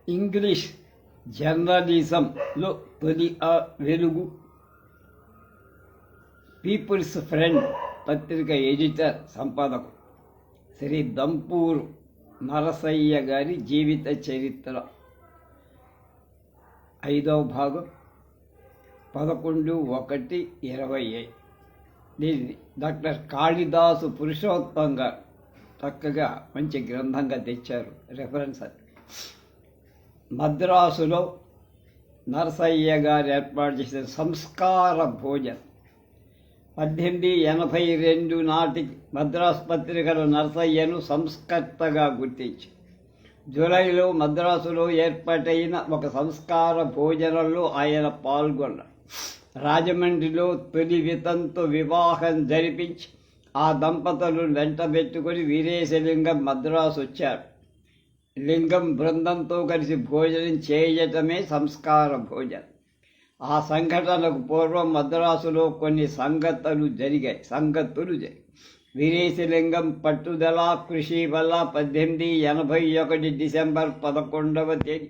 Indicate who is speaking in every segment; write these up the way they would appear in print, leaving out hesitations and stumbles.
Speaker 1: English జర్నలిజంలో తొలి వెలుగు. పీపుల్స్ ఫ్రెండ్ పత్రిక ఎడిటర్ సంపాదకు శ్రీ దంపూరు నరసయ్య గారి జీవిత చరిత్ర 5వ భాగం 11/1/25. దీన్ని డాక్టర్ కాళిదాసు పురుషోత్తం గారు చక్కగా మంచి గ్రంథంగా తెచ్చారు. రెఫరెన్స్ అది. మద్రాసులో నరసయ్య గారు ఏర్పాటు చేసిన సంస్కార భోజనం 1882 నాటికి మద్రాసు పత్రికలో నరసయ్యను సంస్కర్తగా గుర్తించి జూలైలో మద్రాసులో ఏర్పాటైన ఒక సంస్కార భోజనంలో ఆయన పాల్గొన్నారు. రాజమండ్రిలో తొలి వితంతు వివాహం జరిపించి ఆ దంపతులను వెంటబెట్టుకుని వీరేశలింగం మద్రాసు వచ్చారు. లింగం బృందంతో కలిసి భోజనం చేయటమే సంస్కార భోజనం. ఆ సంఘటనకు పూర్వం మద్రాసులో కొన్ని సంగతులు జరిగాయి. వీరేశలింగం పట్టుదల కృషి వల్ల 1881 డిసెంబర్ 11వ తేదీ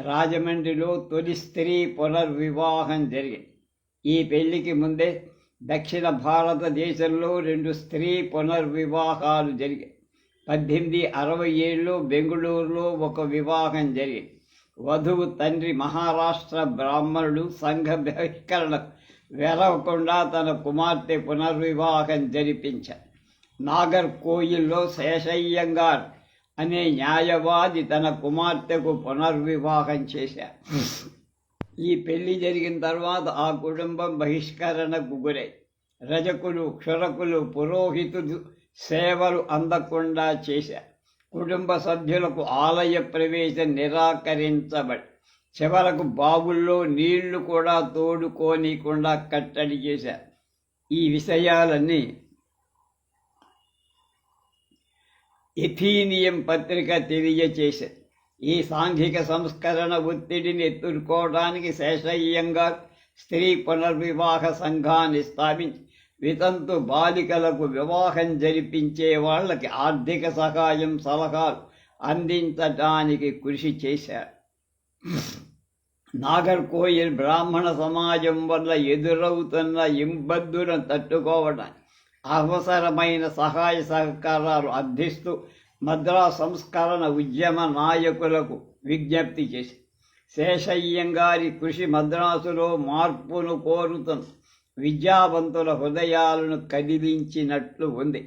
Speaker 1: రాజమండ్రిలో తొలి స్త్రీ పునర్వివాహం జరిగింది. ఈ పెళ్లికి ముందే దక్షిణ భారతదేశంలో 2 స్త్రీ పునర్వివాహాలు జరిగాయి. 1867లో బెంగుళూరులో ఒక వివాహం జరిగింది. వధువు తండ్రి మహారాష్ట్ర బ్రాహ్మణుడు సంఘ బహిష్కరణకు వెరవకుండా తన కుమార్తె పునర్వివాహం జరిపించారు. నాగర్ కోయిల్లో శేషయ్యంగార్ అనే న్యాయవాది తన కుమార్తెకు పునర్వివాహం చేశారు. ఈ పెళ్లి జరిగిన తర్వాత ఆ కుటుంబం బహిష్కరణకు గురై రజకులు, క్షురకులు, పురోహితులు సేవలు అందకుండా చేశారు. కుటుంబ సభ్యులకు ఆలయ ప్రవేశం నిరాకరించబడి చివరకు బావుల్లో నీళ్లు కూడా తోడుకోనీయకుండా కట్టడి చేశారు. ఈ విషయాలన్నీ ఎథీనియం పత్రిక తెలియచేశారు. ఈ సాంఘిక సంస్కరణ ఒత్తిడిని ఎదుర్కోవడానికి శేషయ్యంగార్ స్త్రీ పునర్వివాహ సంఘాన్ని స్థాపించి వితంతు బాలికలకు వివాహం జరిపించే వాళ్ళకి ఆర్థిక సహాయం, సలహాలు అందించటానికి కృషి చేశారు. నాగర్ కోయిల్ బ్రాహ్మణ సమాజం వల్ల ఎదురవుతున్న ఇబ్బందులను తట్టుకోవడానికి అవసరమైన సహాయ సహకారాలు అందిస్తూ మద్రాసు సంస్కరణ ఉద్యమ నాయకులకు విజ్ఞప్తి చేసి శేషయ్యంగారి కృషి మద్రాసులో మార్పును కోరుతున్న విద్యావంతుల హృదయాలను కదిలించినట్లు ఉంది.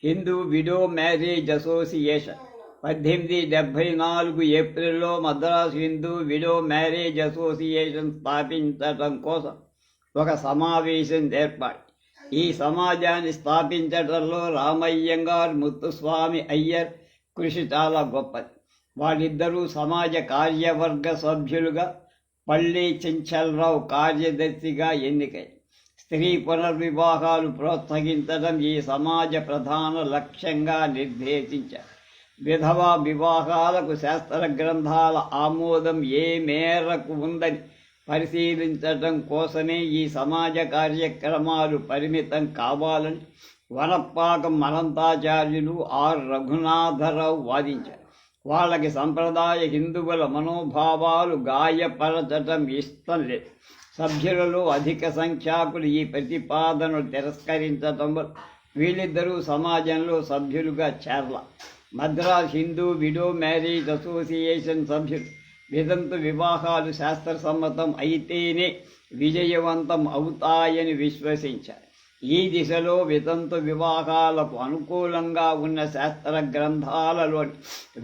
Speaker 1: హిందూ విడో మ్యారేజ్ అసోసియేషన్ 1874 ఏప్రిల్లో Madras Hindu widow marriage association స్థాపించటం కోసం ఒక సమావేశం ఏర్పాటు. ఈ సమాజాన్ని స్థాపించడంలో రామయ్యంగార్, ముత్తుస్వామి అయ్యర్ కృషి చాలా గొప్పది. వాళ్ళిద్దరూ సమాజ కార్యవర్గ సభ్యులుగా, పళ్ళీ చెంచల్రావు కార్యదర్శిగా ఎన్నికై స్త్రీ పునర్వివాహాలు ప్రోత్సహించడం ఈ సమాజ ప్రధాన లక్ష్యంగా నిర్దేశించారు. విధవా వివాహాలకు శాస్త్ర గ్రంథాల ఆమోదం ఏ మేరకు ఉందని పరిశీలించడం కోసమే ఈ సమాజ కార్యక్రమాలు పరిమితం కావాలని వనప్పాకం అనంతాచార్యులు, ఆర్ రఘునాథరావు వాదించారు. వాళ్ళకి సంప్రదాయ హిందువుల మనోభావాలు గాయపరచటం ఇష్టం లేదు. సభ్యులలో అధిక సంఖ్యాకులు ఈ ప్రతిపాదనలు తిరస్కరించటం వల్ల వీళ్ళిద్దరూ సమాజంలో సభ్యులుగా చేరల. Madras Hindu widow marriage association సభ్యులు వితంతు వివాహాలు శాస్త్రసమ్మతం అయితేనే విజయవంతం అవుతాయని విశ్వసించారు. ఈ దిశలో వితంతు వివాహాలకు అనుకూలంగా ఉన్న శాస్త్ర గ్రంథాలలోని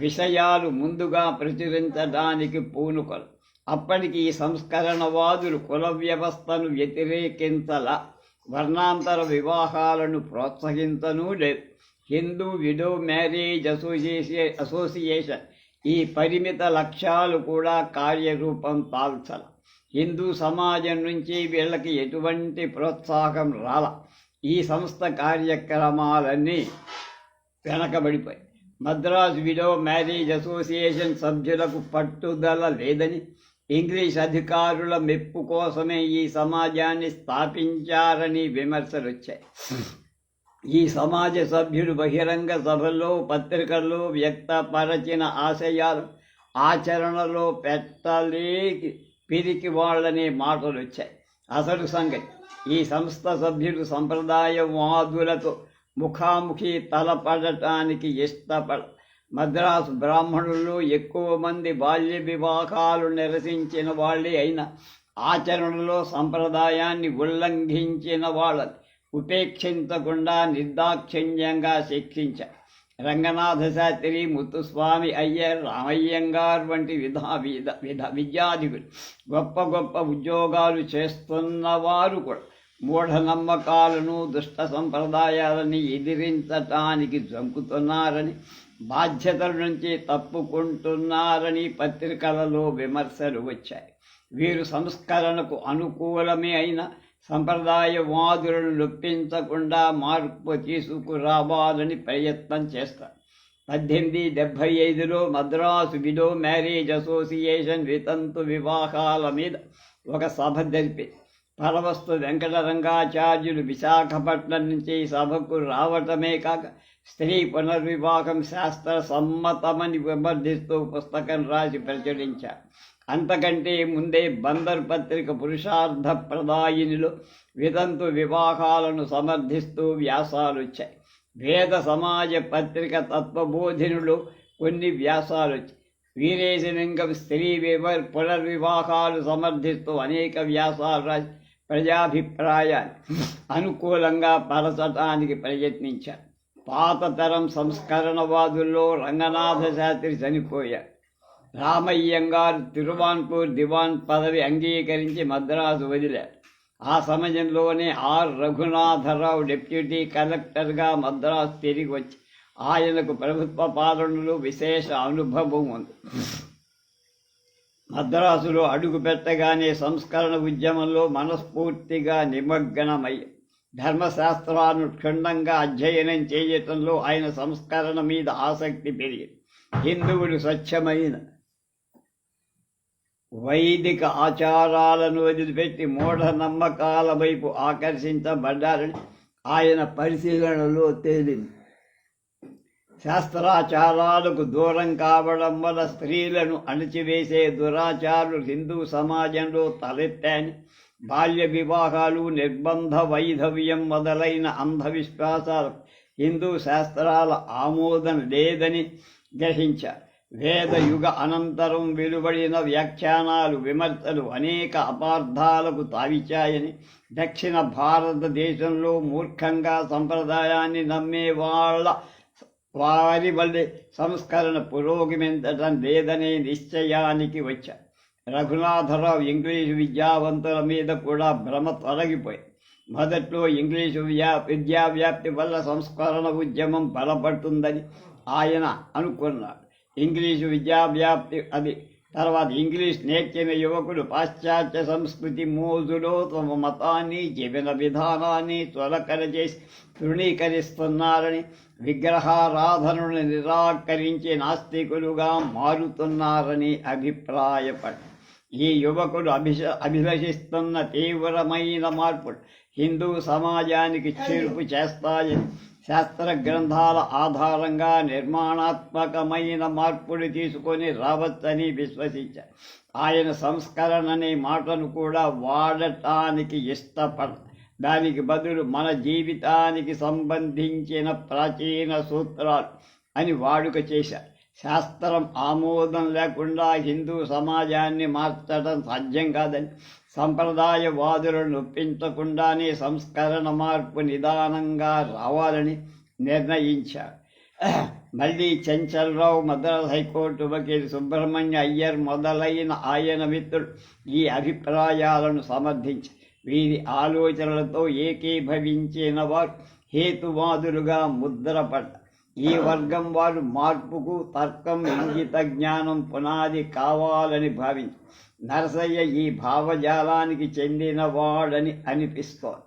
Speaker 1: విషయాలు ముందుగా ప్రచురించడానికి పూనుకొలు. అప్పటికి ఈ సంస్కరణవాదులు కుల వ్యవస్థను వ్యతిరేకించల, వర్ణాంతర వివాహాలను ప్రోత్సహించనూ లేదు. హిందూ విడో మ్యారేజ్ అసోసియేషన్ ఈ పరిమిత లక్ష్యాలు కూడా కార్యరూపం దాల్చాల. హిందూ సమాజం నుంచి వీళ్ళకి ఎటువంటి ప్రోత్సాహం రాల. ఈ సంస్థ కార్యక్రమాలన్నీ వెనకబడిపోయి మద్రాసు విడో మ్యారేజ్ అసోసియేషన్ సభ్యులకు పట్టుదల లేదని, ఇంగ్లీష్ అధికారుల మెప్పు కోసమే ఈ సమాజాన్ని స్థాపించారని విమర్శలు వచ్చాయి. ఈ సమాజ సభ్యులు బహిరంగ సభల్లో, పత్రికల్లో వ్యక్తపరచిన ఆశయాలు ఆచరణలో పెట్టలేకి పిరికి వాళ్ళనే మాటలు వచ్చాయి. అసలు సంగతి ఈ సంస్థ సభ్యులు సంప్రదాయవాదులతో ముఖాముఖి తలపడటానికి ఇష్టపడ మద్రాసు బ్రాహ్మణుల్లో ఎక్కువ మంది బాల్య వివాహాలు నిరసించిన వాళ్ళే అయినా ఆచరణలో సంప్రదాయాన్ని ఉల్లంఘించిన వాళ్ళని ఉపేక్షించకుండా నిర్దాక్షిణ్యంగా శిక్షించారు. రంగనాథ శాస్త్రి, ముత్తుస్వామి అయ్యర్, రామయ్యంగార్ వంటి విద్యాధికులు గొప్ప గొప్ప ఉద్యోగాలు చేస్తున్నవారు కూడా మూఢనమ్మకాలను దుష్ట సంప్రదాయాలని ఎదిరించటానికి జంకుతున్నారని, బాధ్యతల నుంచి తప్పుకుంటున్నారని పత్రికలలో విమర్శలు వచ్చాయి. వీరు సంస్కరణకు అనుకూలమే అయిన సంప్రదాయవాదులను నొప్పించకుండా మార్పు తీసుకురావాలని ప్రయత్నం చేస్తారు. 1875లో మద్రాసు విడో మ్యారేజ్ అసోసియేషన్ వితంతు వివాహాల మీద ఒక సభ జరిపి పరవస్తు వెంకటరంగాచార్యులు విశాఖపట్నం నుంచి సభకు రావటమే కాక స్త్రీ పునర్వివాహం శాస్త్ర సమ్మతమని విమర్శిస్తూ పుస్తకం రాసి ప్రచురించారు. అంతకంటే ముందే బందర్ పత్రిక పురుషార్థ ప్రదాయినిలో వితంతు వివాహాలను సమర్థిస్తూ వ్యాసాలు వచ్చాయి. వేద సమాజ పత్రిక తత్వబోధినులు కొన్ని వ్యాసాలు వచ్చాయి. వీరేశలింగం స్త్రీ పునర్వివాహాలు సమర్థిస్తూ అనేక వ్యాసాలు రాసి ప్రజాభిప్రాయాన్ని అనుకూలంగా పరచటానికి ప్రయత్నించారు. పాత తరం సంస్కరణవాదుల్లో రంగనాథ శాస్త్రి చనిపోయారు. రామయ్యంగారు తిరువాన్పూర్ దివాన్ పదవి అంగీకరించి మద్రాసు వదిలారు. ఆ సమయంలోనే ఆర్ రఘునాథరావు డిప్యూటీ కలెక్టర్గా మద్రాసు తిరిగి వచ్చి ఆయనకు ప్రభుత్వ పాలనలో విశేష అనుభవం ఉంది. మద్రాసులో అడుగు పెట్టగానే సంస్కరణ ఉద్యమంలో మనస్ఫూర్తిగా నిమగ్నమయ్యి ధర్మశాస్త్రాలను క్షుణ్ణంగా అధ్యయనం చేయటంలో ఆయన సంస్కరణ మీద ఆసక్తి పెరిగింది. హిందువులు స్వచ్ఛమైన వైదిక ఆచారాలను వదిలిపెట్టి మూఢనమ్మకాల వైపు ఆకర్షించబడ్డారని ఆయన పరిశీలనలో తేలింది. శాస్త్రాచారాలకు దూరం కావడం వల్ల స్త్రీలను అణచివేసే దురాచారాలు హిందూ సమాజంలో తలెత్తాయని, బాల్య వివాహాలు, నిర్బంధ వైధవ్యం మొదలైన అంధవిశ్వాసాలు హిందూ శాస్త్రాల ఆమోదం లేదని గ్రహించారు. వేద యుగ అనంతరం వెలువడిన వ్యాఖ్యానాలు, విమర్శలు అనేక అపార్థాలకు తావిచాయని, దక్షిణ భారతదేశంలో మూర్ఖంగా సంప్రదాయాన్ని నమ్మే వారి వల్లే సంస్కరణ పురోగమించటం లేదనే నిశ్చయానికి వచ్చారు. రఘునాథరావు ఇంగ్లీషు విద్యావంతుల మీద కూడా భ్రమ తొలగిపోయి మొదట్లో ఇంగ్లీషు విద్యా వ్యాప్తి వల్ల సంస్కరణ ఉద్యమం బలపడుతుందని ఆయన అనుకున్నాడు. ఇంగ్లీషు విద్యా వ్యాప్తి అది తర్వాత ఇంగ్లీష్ నేర్చిన యువకులు పాశ్చాత్య సంస్కృతి మోజులో తమ మతాన్ని, జీవన విధానాన్ని త్వరకర చేసి తృణీకరిస్తున్నారని, విగ్రహారాధనను నిరాకరించి నాస్తికులుగా మారుతున్నారని అభిప్రాయపడ్డారు. ఈ యువకులు అభిలషిస్తున్న తీవ్రమైన మార్పులు హిందూ సమాజానికి చేర్పు చేస్తాయని, శాస్త్ర గ్రంథాల ఆధారంగా నిర్మాణాత్మకమైన మార్పులు తీసుకొని రావచ్చని విశ్వసించారు. ఆయన సంస్కరణ అనే మాటను కూడా వాడటానికి ఇష్టపడరు. దానికి బదులు మన జీవితానికి సంబంధించిన ప్రాచీన సూత్రాలు అని వాడుక చేశారు. శాస్త్రం ఆమోదం లేకుండా హిందూ సమాజాన్ని మార్చడం సాధ్యం కాదని, సంప్రదాయవాదులను నొప్పించకుండానే సంస్కరణ మార్పు నిదానంగా రావాలని నిర్ణయించారు. మళ్ళీ చంచలరావు, మద్రాసు హైకోర్టు వకీలు సుబ్రహ్మణ్య అయ్యర్ మొదలైన ఆయన మిత్రులు ఈ అభిప్రాయాలను సమర్థించారు. వీరి ఆలోచనలతో ఏకీభవించిన వారు హేతువాదులుగా ముద్రపడ్డారు. ఈ వర్గం వారు మార్పుకు తర్కం, ఇంగిత జ్ఞానం పునాది కావాలని భావించారు. నరసయ్య ఈ భావజాలానికి చెందినవాడని అనిపిస్తోంది.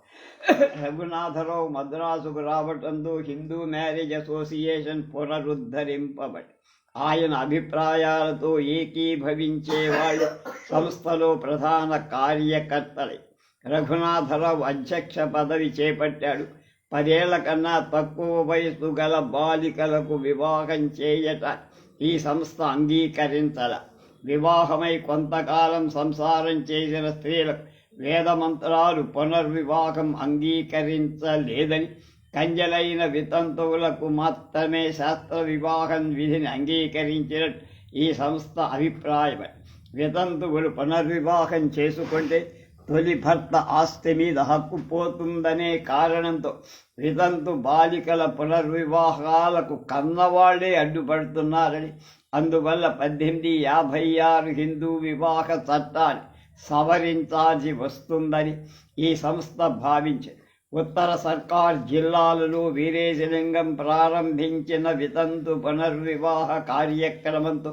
Speaker 1: రఘునాథరావు మద్రాసుకు రావటంతో హిందూ మ్యారేజ్ అసోసియేషన్ పునరుద్ధరింపబడి ఆయన అభిప్రాయాలతో ఏకీభవించేవాళ్ళు సంస్థలో ప్రధాన కార్యకర్తలై రఘునాథరావు అధ్యక్ష పదవి చేపట్టాడు. 10 ఏళ్ల కన్నా తక్కువ వయసు గల బాలికలకు వివాహం చేయటానికి ఈ సంస్థ అంగీకరించాల. వివాహమై కొంతకాలం సంసారం చేసిన స్త్రీలకు వేదమంత్రాలు పునర్వివాహం అంగీకరించలేదని, కంజలైన వితంతువులకు మాత్రమే శాస్త్ర వివాహం విధిని అంగీకరించినట్టు ఈ సంస్థ అభిప్రాయం. వితంతువులు పునర్వివాహం చేసుకుంటే తొలి భర్త ఆస్తి మీద హక్కు పోతుందనే కారణంతో వితంతు బాలికల పునర్వివాహాలకు కన్నవాళ్లే అడ్డుపడుతున్నారని, అందువల్ల 1856 హిందూ వివాహ చట్టాన్ని సవరించాల్సి వస్తుందని ఈ సంస్థ భావించింది. ఉత్తర సర్కార్ జిల్లాలలో వీరేశలింగం ప్రారంభించిన వితంతు పునర్వివాహ కార్యక్రమంతో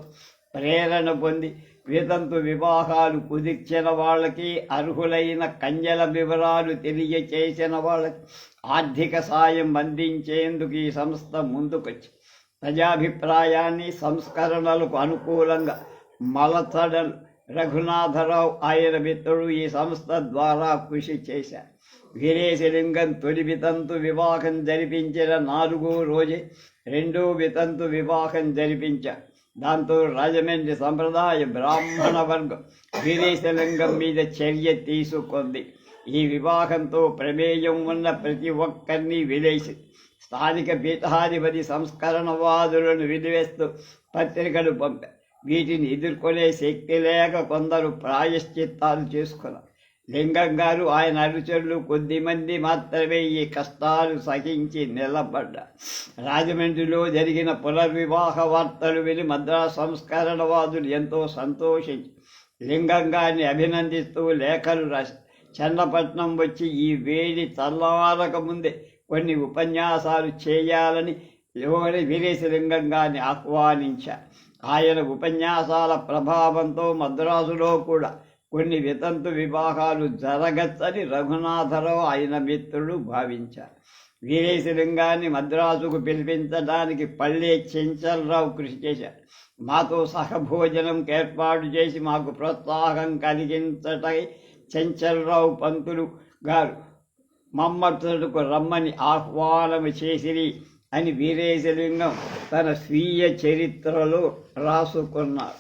Speaker 1: ప్రేరణ పొంది వితంతు వివాహాలు కుదిర్చిన వాళ్ళకి, అర్హులైన కన్యల వివరాలు తెలియచేసిన వాళ్ళకి ఆర్థిక సాయం అందించేందుకు ఈ సంస్థ ముందుకొచ్చి ప్రజాభిప్రాయాన్ని సంస్కరణలకు అనుకూలంగా మలచడలు రఘునాథరావు ఆయన మిత్రుడు ఈ సంస్థ ద్వారా కృషి చేశారు. వీరేశలింగం తొలి వితంతు వివాహం జరిపించిన 4వ రోజే 2వ వితంతు వివాహం జరిపించారు. దాంతో రాజమండ్రి సంప్రదాయ బ్రాహ్మణ వర్గం వీరేశలింగం మీద చర్య తీసుకుంది. ఈ వివాహంతో ప్రమేయం ఉన్న ప్రతి ఒక్కరిని విలేసి స్థానిక పీఠాధిపతి సంస్కరణవాదులను విడివేస్తూ పత్రికలు పంపారు. వీటిని ఎదుర్కొనే శక్తి లేక కొందరు ప్రాయశ్చిత్తాలు చేసుకున్నారు. లింగం గారు ఆయన అనుచరులు కొద్దిమంది మాత్రమే ఈ కష్టాలు సహించి నిలబడ్డారు. రాజమండ్రిలో జరిగిన పునర్వివాహ వార్తలు విని మద్రాసు సంస్కరణవాదులు ఎంతో సంతోషించి లింగం గారిని అభినందిస్తూ లేఖలు రాశారు. చన్నపట్నం వచ్చి ఈ వేడి చల్లవారక ముందే కొన్ని ఉపన్యాసాలు చేయాలని వీరేశలింగం గారిని ఆహ్వానించారు. ఆయన ఉపన్యాసాల ప్రభావంతో మద్రాసులో కూడా కొన్ని వితంతు వివాహాలు జరగచ్చని రఘునాథరావు ఆయన మిత్రులు భావించారు. వీరేశలింగాన్ని మద్రాసుకు పిలిపించడానికి పల్లె చెంచలరావు కృషి చేశారు. మాతో సహభోజనం ఏర్పాటు చేసి మాకు ప్రోత్సాహం కలిగించటై చెంచలరావు పంతులు గారు మమ్మతులకు రమ్మని ఆహ్వానము చేసిరి అని వీరేశలింగం తన స్వీయ చరిత్రలో రాసుకున్నారు.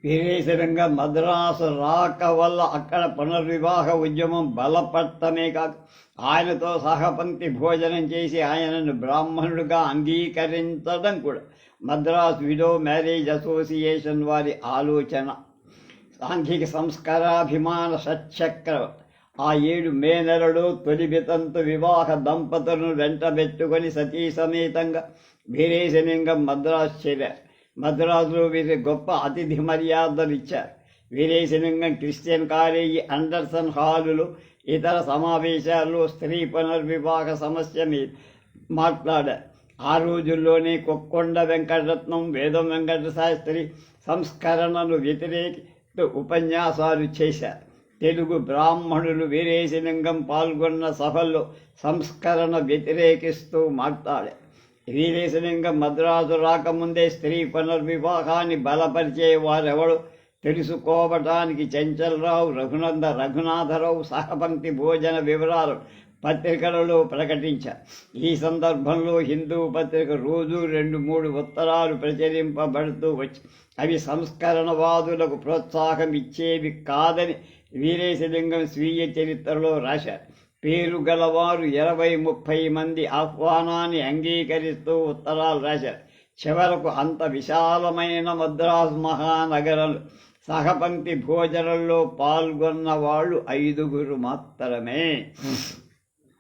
Speaker 1: వీరేశలింగం మద్రాసు రాక వల్ల అక్కడ పునర్వివాహ ఉద్యమం బలపడటమే కాదు, ఆయనతో సహపంక్తి భోజనం చేసి ఆయనను బ్రాహ్మణుడిగా అంగీకరించడం కూడా మద్రాసు విడో మ్యారేజ్ అసోసియేషన్ వారి ఆలోచన. సాంఘిక సంస్కారాభిమాన షట్చక్రవర్తి ఆ 7 మే నెలలో తొలి వితంతు వివాహ దంపతులను వెంటబెట్టుకొని సతీ సమేతంగా వీరేశలింగం మద్రాసు చేరారు. మద్రాసులో వీరి గొప్ప అతిథి మర్యాదలు ఇచ్చారు. వీరేశలింగం క్రిస్టియన్ కాలేజీ అండర్సన్ హాలులో ఇతర సమావేశాల్లో స్త్రీ పునర్వివాహ సమస్య మీద మాట్లాడారు. ఆ రోజుల్లోనే కొక్కొండ వెంకటరత్నం, వేదం వెంకట శాస్త్రి సంస్కరణను వ్యతిరేకిస్తూ ఉపన్యాసాలు చేశారు. తెలుగు బ్రాహ్మణులు వీరేశలింగం పాల్గొన్న సభల్లో సంస్కరణ వ్యతిరేకిస్తూ మాట్లాడారు. వీరేశలింగం మద్రాసు రాకముందే స్త్రీ పునర్వివాహాన్ని బలపరిచే వారెవడో తెలుసుకోవటానికి చెంచలరావు రఘునాథరావు సహపంక్తి భోజన వివరాలు పత్రికలలో ప్రకటించారు. ఈ సందర్భంలో హిందూ పత్రిక రోజు 2-3 ఉత్తరాలు ప్రచురింపబడుతూ వచ్చి అవి సంస్కరణవాదులకు ప్రోత్సాహం ఇచ్చేవి కాదని వీరేశలింగం స్వీయ చరిత్రలో రాశారు. పేరు గలవారు 20-30 మంది ఆహ్వానాన్ని అంగీకరిస్తూ ఉత్తరాలు రాశారు. చివరకు అంత విశాలమైన మద్రాసు మహానగరంలో సహపంక్తి భోజనంలో పాల్గొన్న వాళ్ళు 5 మాత్రమే.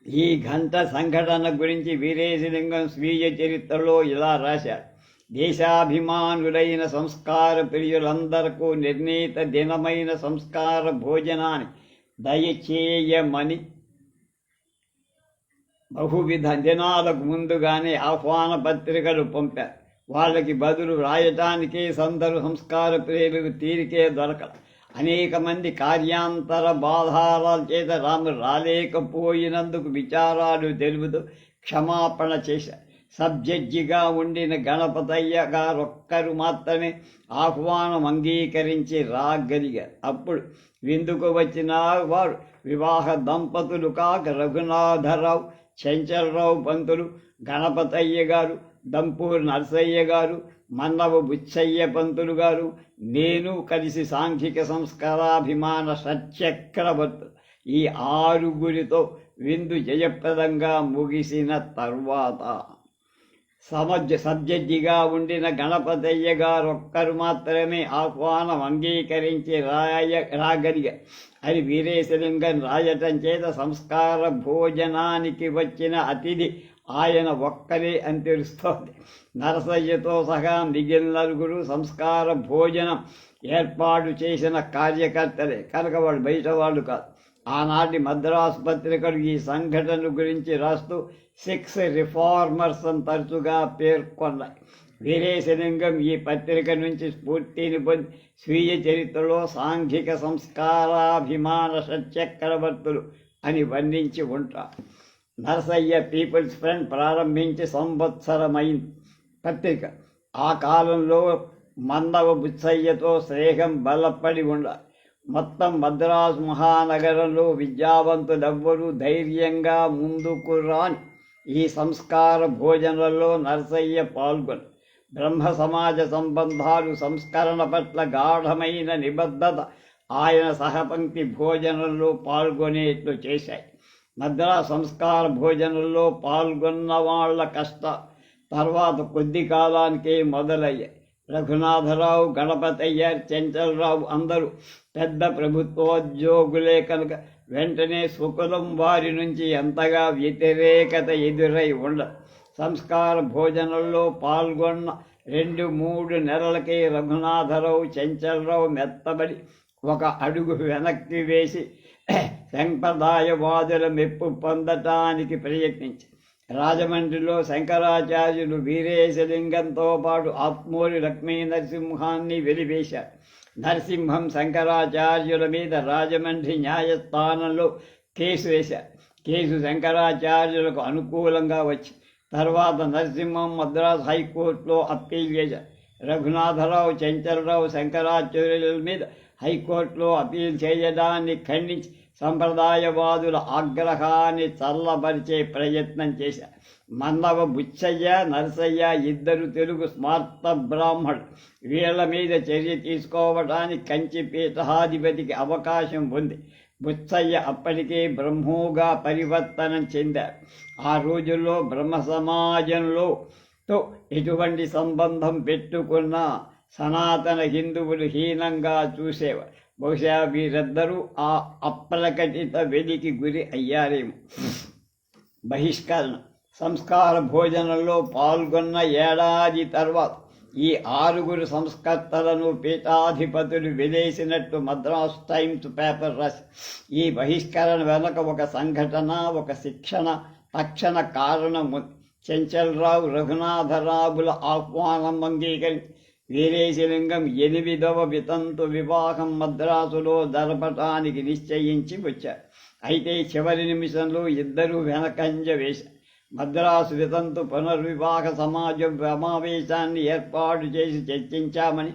Speaker 1: ఈ ఘంట సంఘటన గురించి వీరేశలింగం స్వీయ చరిత్రలో ఇలా రాశారు: దేశాభిమానులైన సంస్కార ప్రియులందరకు నిర్ణీత దినమైన సంస్కార భోజనాన్ని దయచేయమని బహువిధ దినాలకు ముందుగానే ఆహ్వాన పత్రికలు పంపారు. వాళ్ళకి బదులు రాయటానికే సందరు సంస్కార ప్రేమికు తీరికే దొరకల. అనేక మంది కార్యాంతర బాధాల చేత రాము రాలేకపోయినందుకు విచారాలు తెలుపుతూ క్షమాపణ చేశారు. సబ్జడ్జిగా ఉండిన గణపతయ్య గారొక్కరు మాత్రమే ఆహ్వానం అంగీకరించి రాగలిగారు. అప్పుడు విందుకు వచ్చిన వారు వివాహ దంపతులు కాక రఘునాథరావు, చెంచలరావు పంతులు, గణపతయ్య గారు, దంపూర్ నరసయ్య గారు, మన్నవ బుచ్చయ్య పంతులు గారు, నేను కలిసి సాంఘిక సంస్కారాభిమాన షట్చక్రవర్తు ఈ ఆరుగురితో విందు జయప్రదంగా ముగిసిన తర్వాత సబ్జడ్జిగా ఉండిన గణపతయ్య గారొక్కరు మాత్రమే ఆహ్వానం అంగీకరించి రాగలిగారు అని వీరేశలింగం రాయటం చేత సంస్కార భోజనానికి వచ్చిన అతిథి ఆయన ఒక్కరే అని తెలుస్తోంది. నరసయ్యతో సహా మిగిలిన నలుగురు సంస్కార భోజనం ఏర్పాటు చేసిన కార్యకర్తలే కనుక వాళ్ళు బయట వాళ్ళు కాదు. ఆనాటి మద్రాసు పత్రికలు ఈ సంఘటన గురించి రాస్తూ 6 రిఫార్మర్స్ అని తరచుగా పేర్కొన్నాయి. వీరేశలింగం ఈ పత్రిక నుంచి స్ఫూర్తిని పొంది స్వీయ చరిత్రలో సాంఘిక సంస్కారాభిమాన షట్చక్రవర్తులు అని వర్ణించి ఉంటారు. నరసయ్య పీపుల్స్ ఫ్రంట్ ప్రారంభించి సంవత్సరమైంది పత్రిక. ఆ కాలంలో మన్నవ బుచ్చయ్యతో స్నేహం బలపడి ఉండాలి. మొత్తం మద్రాసు మహానగరంలో విద్యావంతులెవ్వరూ ధైర్యంగా ముందుకు రాని ఈ సంస్కార భోజనంలో నరసయ్య పాల్గొని బ్రహ్మ సమాజ సంబంధాలు సంస్కరణ పట్ల గాఢమైన నిబద్ధత ఆయన సహపంక్తి భోజనంలో పాల్గొనేట్లు చేశాయి. మద్రాసు సంస్కార భోజనంలో పాల్గొన్న వాళ్ళ కష్ట తర్వాత కొద్ది కాలానికే మొదలయ్యాయి. రఘునాథరావు, గణపతయ్య, చెంచలరావు అందరూ పెద్ద ప్రభుత్వోద్యోగులే కనుక వెంటనే సుకులం వారి నుంచి ఎంతగా వ్యతిరేకత ఎదురై ఉండదు. సంస్కార భోజనంలో పాల్గొన్న 2-3 నెలలకే రఘునాథరావు, చెంచలరావు మెత్తబడి ఒక అడుగు వెనక్కి వేసి సంప్రదాయవాదుల మెప్పు పొందటానికి ప్రయత్నించి రాజమండ్రిలో శంకరాచార్యులు వీరేశలింగంతో పాటు ఆత్మూరి లక్ష్మీ నరసింహాన్ని వెలివేశారు. నరసింహం శంకరాచార్యుల మీద రాజమండ్రి న్యాయస్థానంలో కేసు వేశారు. కేసు శంకరాచార్యులకు అనుకూలంగా వచ్చి తర్వాత నరసింహం మద్రాసు హైకోర్టులో అప్పీల్ చేశారు. రఘునాథరావు, చెంచలరావు శంకరాచార్యుల మీద హైకోర్టులో అప్పీల్ చేయడాన్ని ఖండించి సంప్రదాయవాదుల ఆగ్రహాన్ని చల్లబరిచే ప్రయత్నం చేశారు. మన్నవ బుచ్చయ్య, నరసయ్య ఇద్దరు తెలుగు స్మార్త బ్రాహ్మణులు. వీళ్ల మీద చర్య తీసుకోవటానికి కంచి పీఠాధిపతికి అవకాశం ఉంది. బుచ్చయ్య అప్పటికే బ్రహ్మోగా పరివర్తనం చెందారు. ఆ రోజుల్లో బ్రహ్మ సమాజంలో ఎటువంటి సంబంధం పెట్టుకున్నా సనాతన హిందువులు హీనంగా చూసేవారు. బహుశా వీరిద్దరూ ఆ అప్రకటిత వెలికి గురి అయ్యారేమో. బహిష్కరణ సంస్కార భోజనంలో పాల్గొన్న ఏడాది తర్వాత ఈ 6 సంస్కర్తలను పీఠాధిపతులు వెలేసినట్టు మద్రాసు టైమ్స్ పేపర్ రాసి ఈ బహిష్కరణ వెనక ఒక సంఘటన, ఒక శిక్షణ తక్షణ కారణం ఉంది. చెంచలరావు, రఘునాథరావుల ఆహ్వానం అంగీకరించి వీరేశలింగం 8వ వితంతు వివాహం మద్రాసులో జరపటానికి నిశ్చయించి వచ్చారు. అయితే చివరి నిమిషంలో ఇద్దరూ వెనకంజ వేశారు. మద్రాసు వితంతు పునర్వివాహ సమాజం సమావేశాన్ని ఏర్పాటు చేసి చర్చించామని,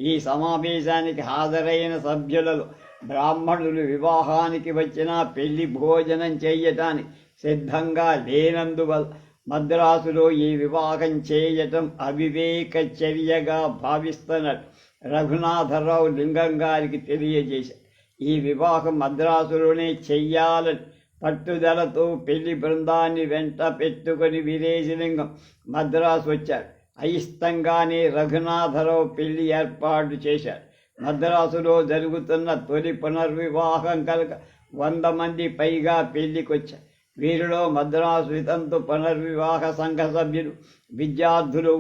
Speaker 1: ఈ సమావేశానికి హాజరైన సభ్యులలో బ్రాహ్మణులు వివాహానికి వచ్చినా పెళ్లి భోజనం చేయటానికి సిద్ధంగా లేనందువల్ల మద్రాసులో ఈ వివాహం చేయటం అవివేక చర్యగా భావిస్తున్నట్టు రఘునాథరావు లింగం గారికి తెలియజేశారు. ఈ వివాహం మద్రాసులోనే చెయ్యాలని పట్టుదలతో పెళ్లి బృందాన్ని వెంట పెట్టుకుని వీరేశలింగం మద్రాసు వచ్చారు. అయిష్టంగానే రఘునాథరావు పెళ్లి ఏర్పాటు చేశారు. మద్రాసులో జరుగుతున్న తొలి పునర్వివాహం కనుక 100 మంది పైగా పెళ్లికొచ్చారు. వీరిలో మద్రాసు వితంతు పునర్వివాహ సంఘ సభ్యులు, విద్యార్థులు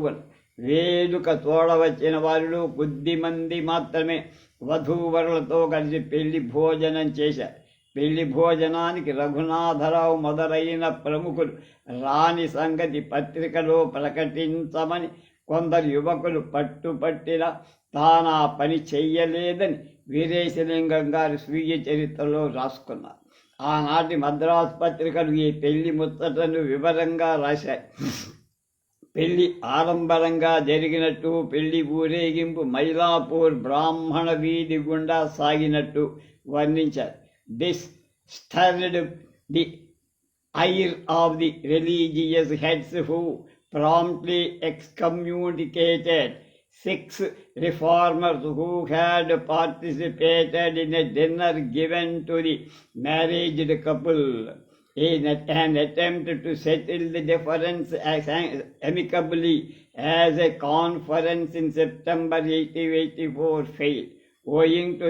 Speaker 1: వేడుక చూడవచ్చిన వారిలో కొద్ది మంది మాత్రమే వధూవరులతో కలిసి పెళ్లి భోజనం చేశారు. పెళ్లి భోజనానికి రఘునాథరావు మొదలైన ప్రముఖులు రాని సంగతి పత్రికలో ప్రకటించమని కొందరు యువకులు పట్టుపట్టిన తానా పని చెయ్యలేదని వీరేశలింగం గారి స్వీయ చరిత్రలో రాసుకున్నారు. ఆనాటి మద్రాసు పత్రికలు ఈ పెళ్లి ముచ్చటను వివరంగా రాశాయి. పెళ్లి ఆడంబరంగా జరిగినట్టు, పెళ్లి ఊరేగింపు మైలాపూర్ బ్రాహ్మణ వీధి గుండా సాగినట్టు వర్ణించారు. This stirred the ire of the religious heads who promptly excommunicated 6 reformers who had participated in a dinner given to the married couple in an attempt to settle the difference amicably as a conference in September 1884 failed, owing to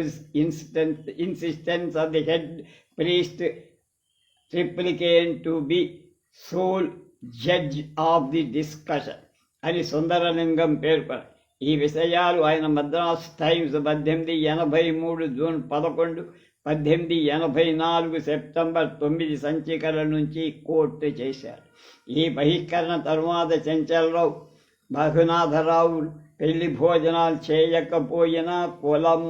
Speaker 1: insistence of the head priest Triplicane to be sole judge of the discussion అని సుందరలింగం పేర్కొన్నారు. ఈ విషయాలు ఆయన Madras times 1883 June 11, 1884 September 9 సంచికల నుంచి court చేశారు. ఈ బహిష్కరణ తరువాత చెంచలరావు, రఘునాథరావు పెళ్లి భోజనాలు చేయకపోయినా కులం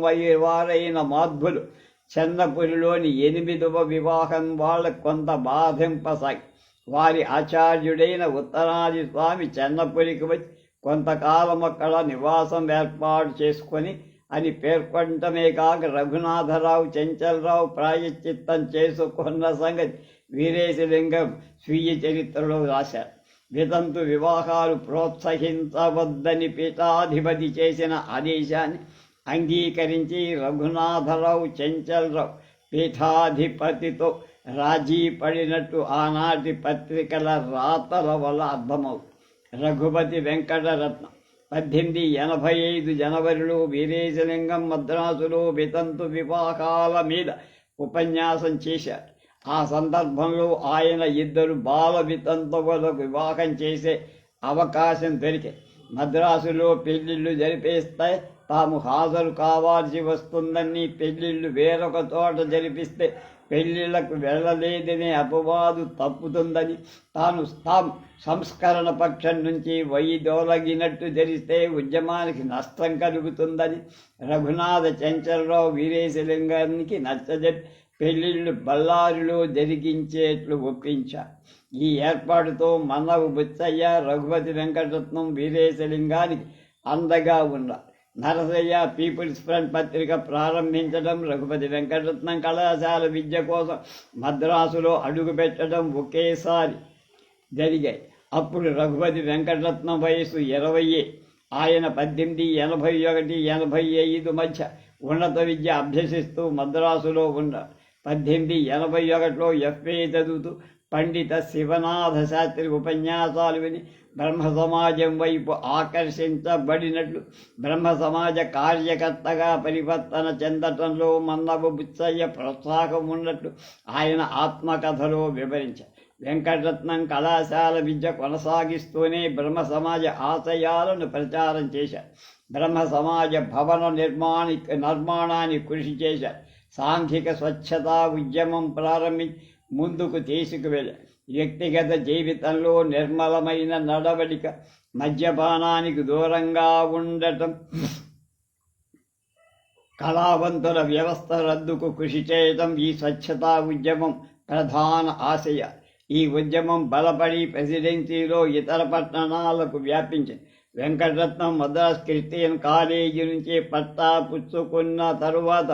Speaker 1: వారైన మాధ్వులు చంద్రపురిలోని 8వ వివాహం వాళ్ళ కొంత బాధింపసాగి వారి ఆచార్యుడైన ఉత్తరాది స్వామి చెన్నపురికి వచ్చి కొంతకాలం అక్కడ నివాసం ఏర్పాటు చేసుకొని అని పేర్కొనటమే కాక రఘునాథరావు, చెంచలరావు ప్రాయశ్చిత్తం చేసుకున్న సంగతి వీరేశలింగం స్వీయ చరిత్రలో రాశారు. వితంతు వివాహాలు ప్రోత్సహించవద్దని పీఠాధిపతి చేసిన ఆదేశాన్ని అంగీకరించి రఘునాథరావు, చెంచలరావు పీఠాధిపతితో రాజీ పడినట్టు ఆనాటి పత్రికల రాతల వల్ల అర్థమవుతుంది. రఘుపతి వెంకటరత్నం 1885 జనవరిలో వీరేశలింగం మద్రాసులో వితంతు వివాహాల మీద ఉపన్యాసం చేశారు. ఆ సందర్భంలో ఆయన 2 బాల వితంతువులకు వివాహం చేసే అవకాశం దొరికే. మద్రాసులో పెళ్లిళ్ళు జరిపేస్తే తాము హాజరు కావాల్సి వస్తుందని, పెళ్లిళ్ళు వేరొక చోట జరిపిస్తే పెళ్లిళ్లకు వెళ్ళలేదనే అపవాదు తప్పుతుందని, తాను సంస్కరణ పక్షం నుంచి వైదొలగినట్టు జరిస్తే ఉద్యమానికి నష్టం కలుగుతుందని రఘునాథ, చెంచలరావు వీరేశలింగానికి నచ్చజెప్పి పెళ్లిళ్ళు బళ్ళారిలో జరిగించేట్లు ఒప్పించారు. ఈ ఏర్పాటుతో మన్నవు బుచ్చయ్య, రఘుపతి వెంకటరత్నం వీరేశలింగానికి అండగా ఉన్నారు. నరసయ్య పీపుల్స్ ఫ్రంట్ పత్రిక ప్రారంభించడం, రఘుపతి వెంకటరత్నం కళాశాల విద్య కోసం మద్రాసులో అడుగుపెట్టడం ఒకేసారి జరిగాయి. అప్పుడు రఘుపతి వెంకటరత్నం వయసు 20. ఆయన 1881, 85 మధ్య ఉన్నత విద్య అభ్యసిస్తూ మద్రాసులో ఉన్నారు. 1881లో FA చదువుతూ పండిత శివనాథ శాస్త్రి ఉపన్యాసాలు విని బ్రహ్మ సమాజం వైపు ఆకర్షించబడినట్లు బ్రహ్మ సమాజ కార్యకర్తగా పరివర్తన చెందటంలో మన్నవ బుచ్చయ్య ప్రోత్సాహం ఉన్నట్లు ఆయన ఆత్మకథలో వివరించారు. వెంకటరత్నం కళాశాల విద్య కొనసాగిస్తూనే బ్రహ్మ సమాజ ఆశయాలను ప్రచారం చేశారు. బ్రహ్మ సమాజ భవన నిర్మాణానికి కృషి చేశారు. సాంఘిక స్వచ్ఛతా ఉద్యమం ప్రారంభించి ముందుకు తీసుకువెళ్ళారు. వ్యక్తిగత జీవితంలో నిర్మలమైన నడవడిక, మద్యపానానికి దూరంగా ఉండటం, కళావంతుల వ్యవస్థ రద్దుకు కృషి చేయటం ఈ స్వచ్ఛతా ఉద్యమం ప్రధాన ఆశయ. ఈ ఉద్యమం బలపడి ప్రెసిడెన్సీలో ఇతర పట్టణాలకు వ్యాపించింది. వెంకటరత్నం మద్రాస్ క్రిస్టియన్ కాలేజీ నుంచి పట్టా పుచ్చుకున్న తరువాత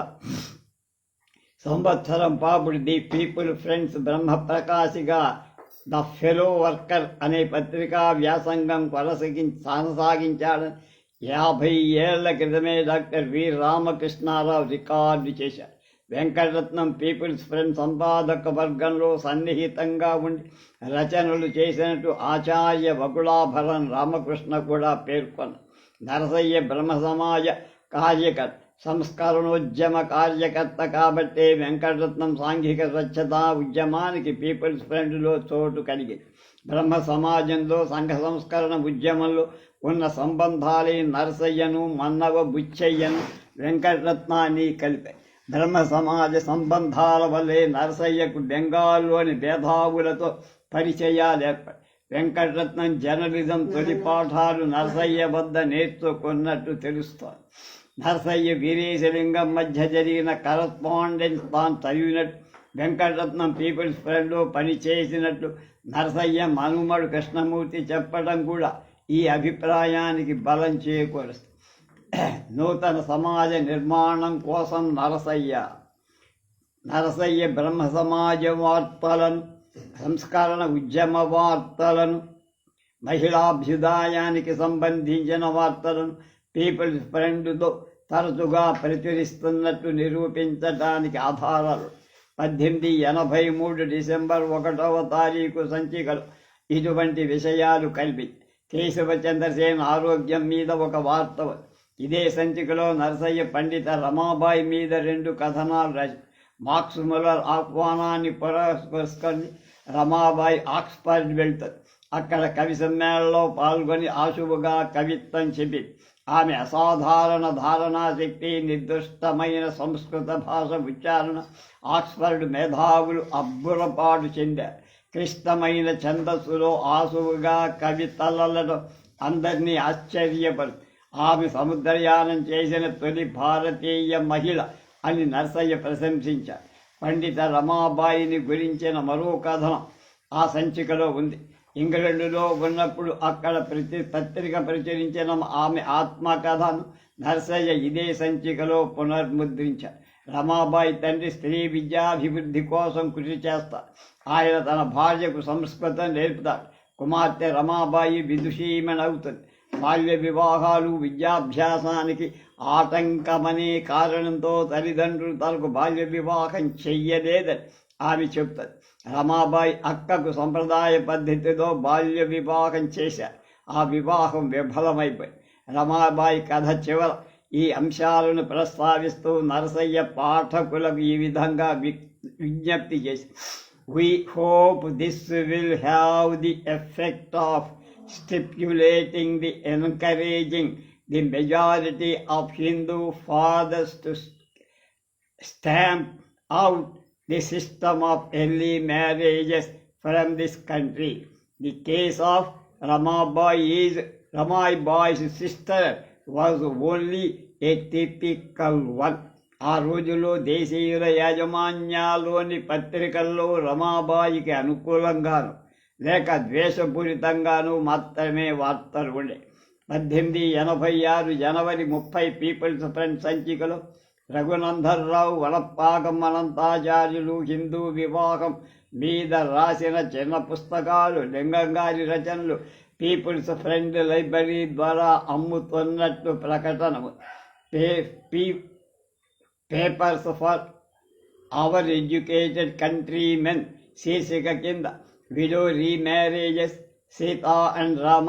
Speaker 1: సంవత్సరం పాపుడు ది పీపుల్ ఫ్రెండ్స్ బ్రహ్మప్రకాశిగా ద ఫెలో వర్కర్ అనే పత్రికా వ్యాసంగం కొనసాగించాడని 50 ఏళ్ల క్రితమే డాక్టర్ వి రామకృష్ణారావు రికార్డు చేశారు. వెంకటరత్నం పీపుల్స్ ఫ్రెండ్ సంపాదక వర్గంలో సన్నిహితంగా ఉండి రచనలు చేసినట్టు ఆచార్య వకుళాభరణ రామకృష్ణ కూడా పేర్కొన్నారు. నరసయ్య బ్రహ్మ సమాజ కార్యకర్త, సంస్కరణోద్యమ కార్యకర్త కాబట్టే వెంకటరత్నం సాంఘిక స్వచ్ఛతా ఉద్యమానికి పీపుల్స్ ఫ్రంట్లో చోటు కలిగింది. బ్రహ్మ సమాజంలో సంఘ సంస్కరణ ఉద్యమంలో ఉన్న సంబంధాలే నరసయ్యను, మన్నవ బుచ్చయ్యను, వెంకటరత్నాన్ని కలిపాయి. బ్రహ్మ సమాజ సంబంధాల వల్లే నరసయ్యకు బెంగాల్లోని మేధావులతో పరిచయాలు ఏర్పడి వెంకటరత్నం జర్నలిజం తొలి పాఠాలు నరసయ్య వద్ద నేర్చుకున్నట్టు తెలుస్తోంది. నరసయ్య వీరేశలింగం మధ్య జరిగిన కరస్పాండెన్స్ తాను చదివినట్టు, వెంకటరత్నం పీపుల్స్ ఫ్రంట్లో పనిచేసినట్లు నరసయ్య మనుమడు కృష్ణమూర్తి చెప్పడం కూడా ఈ అభిప్రాయానికి బలం చేకూరుస్తుంది. నూతన సమాజ నిర్మాణం కోసం నరసయ్య బ్రహ్మ సమాజ వార్తలను, సంస్కరణ ఉద్యమ వార్తలను, మహిళాభ్యుదాయానికి సంబంధించిన వార్తలను పీపుల్స్ ఫ్రంట్తో తరచుగా ప్రచురిస్తున్నట్టు నిరూపించడానికి ఆధారాలు 1883 డిసెంబర్ 1వ తారీఖు సంచికలు ఇటువంటి విషయాలు కలిపి కేశవచంద్రసేన్ ఆరోగ్యం మీద ఒక వార్త. ఇదే సంచికలో నరసయ్య పండిత రమాబాయి మీద 2 కథనాలు రాసి మార్క్స్ ముల్లర్ ఆహ్వానాన్ని పురస్కరించి రమాబాయి ఆక్స్ఫర్డ్ వెళ్తారు. అక్కడ కవి సమ్మేళనలో పాల్గొని ఆశువుగా కవిత్వం చెప్పింది. ఆమె అసాధారణ ధారణాశక్తి, నిర్దిష్టమైన సంస్కృత భాష ఉచ్చారణ ఆక్స్ఫర్డ్ మేధావులు అబ్బురపాటు చెందారు. క్లిష్టమైన ఛందస్సులో ఆశువుగా కవితలలో అందరినీ ఆశ్చర్యపరు. ఆమె సముద్రయానం చేసిన తొలి భారతీయ మహిళ అని నరసయ్య ప్రశంసించారు. పండిత రమాబాయిని గురించిన మరో కథనం ఆ సంచికలో ఉంది. ఇంగ్లండులో ఉన్నప్పుడు అక్కడ పత్రిక ప్రచురించిన ఆమె ఆత్మకథను నరసయ్య ఇదే సంచికలో పునర్ముద్రించారు. రమాబాయి తండ్రి స్త్రీ విద్యాభివృద్ధి కోసం కృషి చేస్తారు. ఆయన తన భార్యకు సంస్కృతం నేర్పుతారు. కుమార్తె రమాబాయి విదుషీమణి అవుతుంది. బాల్య వివాహాలు విద్యాభ్యాసానికి ఆటంకమనే కారణంతో తల్లిదండ్రులు తనకు బాల్య వివాహం చెయ్యలేదని ఆమె చెప్తుంది. రమాబాయి అక్కకు సంప్రదాయ పద్ధతిలో బాల్య వివాహం చేశారు. ఆ వివాహం విఫలమైపోయింది. రమాబాయి కథ చివర ఈ అంశాలను ప్రస్తావిస్తూ నరసయ్య పాఠకులకు ఈ విధంగా విజ్ఞప్తి చేసి, "We hope this will have the effect of stipulating the encouraging the majority of Hindu fathers to stamp out the system of early marriages from this country. The case of Ramabai's sister was only a typical one." ఆ రోజుల్లో దేశీయుల యాజమాన్యాలోని పత్రికల్లో రమాబాయికి అనుకూలంగాను లేక ద్వేషపూరితంగాను మాత్రమే వార్తలు ఉండే. 1886 జనవరి 30 peoples front సంచికలో రఘునందర్రావు వనపాకం అనంతాచార్యులు హిందూ వివాహం మీద రాసిన చిన్న పుస్తకాలు, లింగంగారి రచనలు పీపుల్స్ ఫ్రంట్ లైబ్రరీ ద్వారా అమ్ముతున్నట్టు ప్రకటన. Papers for our educated countrymen శీర్షిక కింద widow remarriages, Sita and Rama,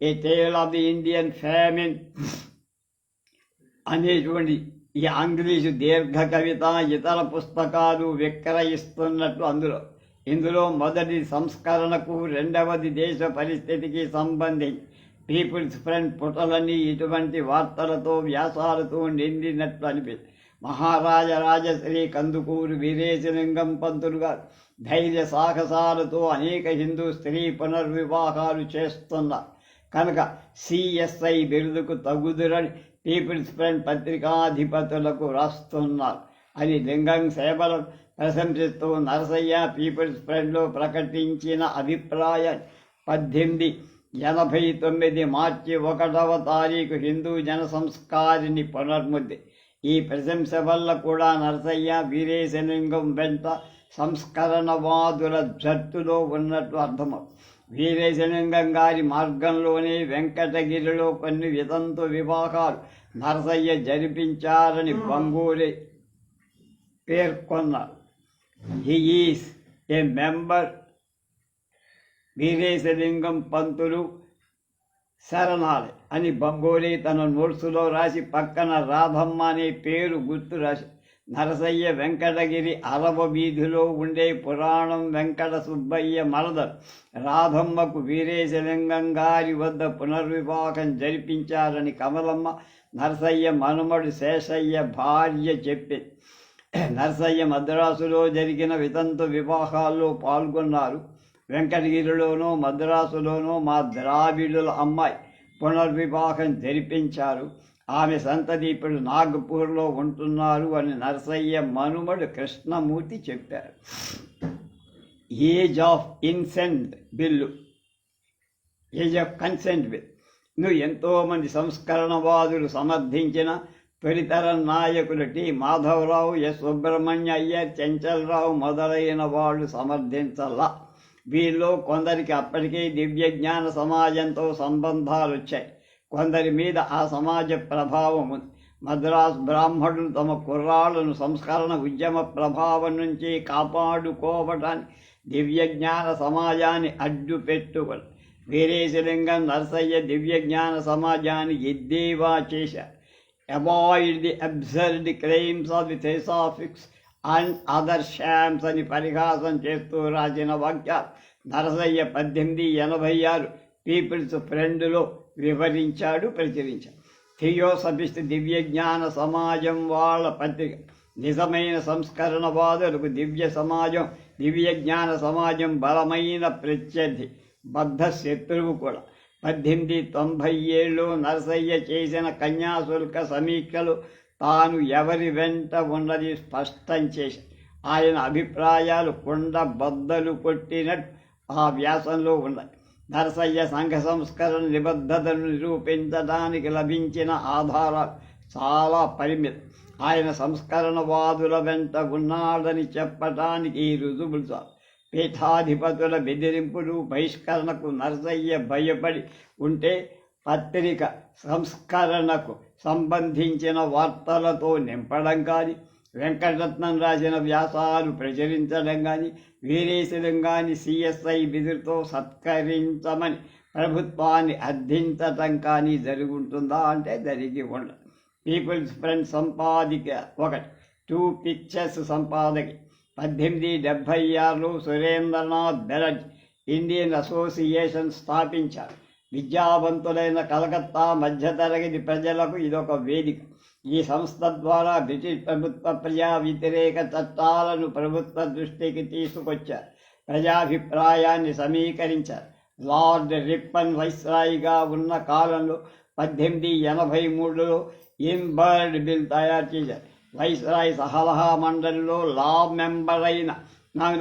Speaker 1: a tale of the Indian famine అనేటువంటి ఈ ఆంగ్లీషు దీర్ఘ కవిత ఇతర పుస్తకాలు విక్రయిస్తున్నట్టు ఇందులో మొదటి సంస్కరణకు, రెండవది దేశ పరిస్థితికి సంబంధించి పీపుల్స్ ఫ్రంట్ పుటలన్నీ ఇటువంటి వార్తలతో వ్యాసాలతో నిండినట్లు అనిపిస్తుంది. మహారాజరాజశ్రీ కందుకూరు వీరేశలింగం పంతులు గారు ధైర్య సాహసాలతో అనేక హిందూ స్త్రీ పునర్వివాహాలు చేస్తున్నారు కనుక సిఎస్ఐ బిరుదుకు తగుదురని పీపుల్స్ ఫ్రంట్ పత్రికాధిపతులకు రాస్తున్నారు అని లింగం సేవలను ప్రశంసిస్తూ నరసయ్య పీపుల్స్ ఫ్రంట్లో ప్రకటించిన అభిప్రాయం 1889 మార్చి 1వ తారీఖు హిందూ జన సంస్కారిని పునర్ముద్ది. ఈ ప్రశంస వల్ల కూడా నరసయ్య వీరేశలింగం వెంట సంస్కరణవాదుల జట్టులో ఉన్నట్టు అర్థమవుతుంది. వీరేశలింగం గారి మార్గంలోనే వెంకటగిరిలో కొన్ని వితంతు వివాహాలు నరసయ్య జరిపించారని బంగూరి పేర్కొన్నారు. He is a member Veeresalingam Pantulu శరణాలయ అని బంగూరి తన నోట్సులో రాసి పక్కన రాధమ్మ అనే పేరు గుర్తు రాసి, నరసయ్య వెంకటగిరి అరవ వీధిలో ఉండే పురాణం వెంకట సుబ్బయ్య మరదలు రాధమ్మకు వీరేశలింగం గారి వద్ద పునర్వివాహం జరిపించారని కమలమ్మ నరసయ్య మనుమడు శేషయ్య భార్య చెప్పింది. నరసయ్య మద్రాసులో జరిగిన వితంతు వివాహాల్లో పాల్గొన్నారు. వెంకటగిరిలోనూ మద్రాసులోనూ మా ద్రావిడుల అమ్మాయి పునర్వివాహం జరిపించారు. ఆమె సంతతి ఇప్పుడు నాగపూర్లో ఉంటున్నారు అని నరసయ్య మనుమడు కృష్ణమూర్తి చెప్పారు. ఏజ్ ఆఫ్ కన్సెంట్ బిల్లు ఎంతోమంది సంస్కరణవాదులు సమర్థించిన తొలితరం నాయకులు టి మాధవరావు, ఎస్ సుబ్రహ్మణ్య అయ్యర్, చెంచలరావు మొదలైన వాళ్ళు సమర్థించల్లా. వీళ్ళు కొందరికి అప్పటికే దివ్య జ్ఞాన సమాజంతో సంబంధాలు వచ్చాయి. కొందరి మీద ఆ సమాజ ప్రభావం ఉంది. మద్రాసు బ్రాహ్మణులు తమ కుర్రాళ్లను సంస్కరణ ఉద్యమ ప్రభావం నుంచి కాపాడుకోవటానికి దివ్య జ్ఞాన సమాజాన్ని అడ్డు పెట్టుకొని వీరేశలింగం, నరసయ్య దివ్య జ్ఞాన సమాజాన్ని ఎద్దేవా చేశారు. Avoid the absurd claims of the theosophics and other shams అని పరిహాసం చేస్తూ రాసిన వాక్యాలు నరసయ్య 1886 పీపుల్స్ ఫ్రెండ్లో వివరించాడు, ప్రచురించాడు. థియోసఫిస్ట్ దివ్య జ్ఞాన సమాజం వాళ్ళ పత్రిక. నిజమైన సంస్కరణవాదులకు దివ్య జ్ఞాన సమాజం బలమైన ప్రత్యర్థి, బద్ధ శత్రువు కూడా. 1897లో నరసయ్య చేసిన కన్యాశుల్క సమీక్షలు తాను ఎవరి వెంట ఉన్నది స్పష్టం చేసి ఆయన అభిప్రాయాలు కుండ బద్దలు కొట్టినట్టు ఆ వ్యాసంలో ఉన్నాయి. నరసయ్య సంఘ సంస్కరణ నిబద్ధతను నిరూపించడానికి లభించిన ఆధారాలు చాలా పరిమితం. ఆయన సంస్కరణవాదుల వెంట ఉన్నాడని చెప్పటానికి ఈ రుజువులు చాలు. పీఠాధిపతుల బెదిరింపులు, బహిష్కరణకు నరసయ్య భయపడి ఉంటే పత్రిక సంస్కరణకు సంబంధించిన వార్తలతో నింపడం కానీ, వెంకటరత్నం రాసిన వ్యాసాలు ప్రచురించడం కానీ, వీరేశలింగాన్ని సిఎస్ఐ బిదురుతో సత్కరించమని ప్రభుత్వాన్ని అర్థించటం కానీ జరుగుతుందా అంటే జరిగి ఉండదు. పీపుల్స్ ఫ్రంట్ సంపాదిక 1, 2 పిక్చర్స్ సంపాదకి. 1876లో సురేంద్రనాథ్ బెనర్జీ ఇండియన్ అసోసియేషన్ స్థాపించారు. విద్యావంతులైన కలకత్తా మధ్యతరగతి ప్రజలకు ఇదొక వేదిక. ఈ సంస్థ ద్వారా బ్రిటిష్ ప్రభుత్వ ప్రజా వ్యతిరేక చట్టాలను ప్రభుత్వ దృష్టికి తీసుకొచ్చారు. ప్రజాభిప్రాయాన్ని సమీకరించారు. లార్డ్ రిప్పన్ వైస్రాయిగా ఉన్న కాలంలో 1883లో ఇన్బర్డ్ బిల్ తయారు చేశారు. వైస్రాయ్ సలహా మండలిలో లా మెంబర్ అయిన